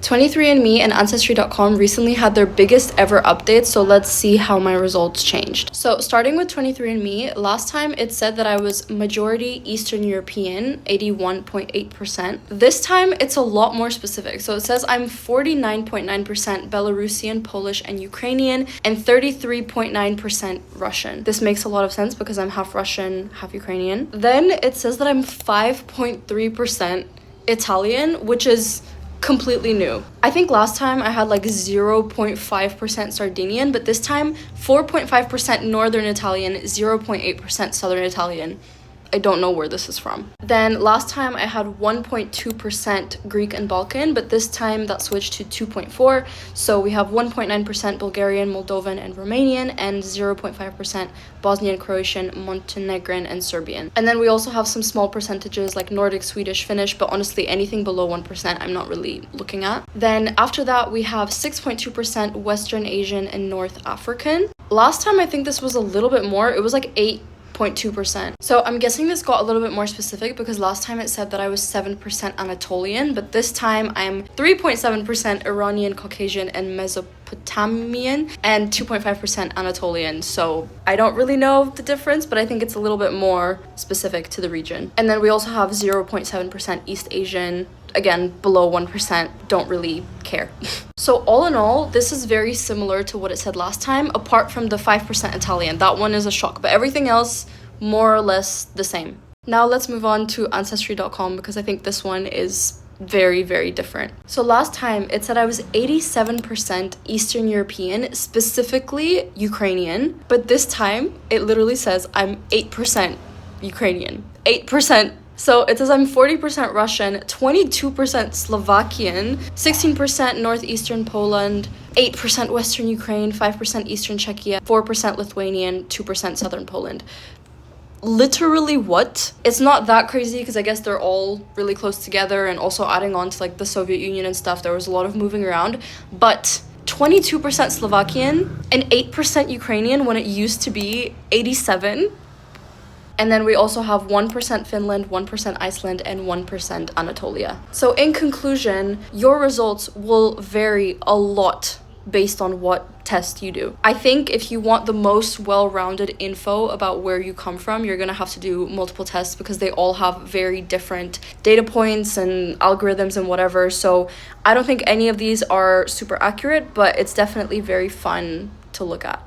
23andMe and Ancestry.com recently had their biggest ever update, so let's see how my results changed. So starting with 23andMe, last time it said that I was majority Eastern European, 81.8%. This time it's a lot more specific. So it says I'm 49.9% Belarusian, Polish, and Ukrainian, and 33.9% Russian. This makes a lot of sense because I'm half Russian, half Ukrainian. Then it says that I'm 5.3% Italian, which is completely new. I think last time I had like 0.5% Sardinian, but this time 4.5% Northern Italian, 0.8% Southern Italian. I don't know where this is from. Then last time I had 1.2% Greek and Balkan, but this time that switched to 2.4. So we have 1.9% Bulgarian, Moldovan, and Romanian, and 0.5% Bosnian, Croatian, Montenegrin, and Serbian. And then we also have some small percentages like Nordic, Swedish, Finnish, but honestly anything below 1% I'm not really looking at. Then after that we have 6.2% Western Asian and North African. Last time I think this was a little bit more. It was like 8.2%. So I'm guessing this got a little bit more specific because last time it said that I was 7% Anatolian, but this time I'm 3.7% Iranian, Caucasian, and Mesopotamian, and 2.5% Anatolian. So I don't really know the difference, but I think it's a little bit more specific to the region. And then we also have 0.7% East Asian, again below 1%, don't really care. So all in all, this is very similar to what it said last time, apart from the 5% Italian. That one is a shock, but everything else more or less the same. Now let's move on to Ancestry.com because I think this one is very, very different. So last time it said I was 87% Eastern European, specifically Ukrainian, but this time it literally says I'm 8% Ukrainian. 8%. So it says I'm 40% Russian, 22% Slovakian, 16% Northeastern Poland, 8% Western Ukraine, 5% Eastern Czechia, 4% Lithuanian, 2% Southern Poland. Literally what? It's not that crazy because I guess they're all really close together, and also adding on to like the Soviet Union and stuff, there was a lot of moving around. But 22% Slovakian and 8% Ukrainian when it used to be 87%. And then we also have 1% Finland, 1% Iceland, and 1% Anatolia. So in conclusion, your results will vary a lot based on what test you do. I think if you want the most well-rounded info about where you come from, you're gonna have to do multiple tests because they all have very different data points and algorithms and whatever. So I don't think any of these are super accurate, but it's definitely very fun to look at.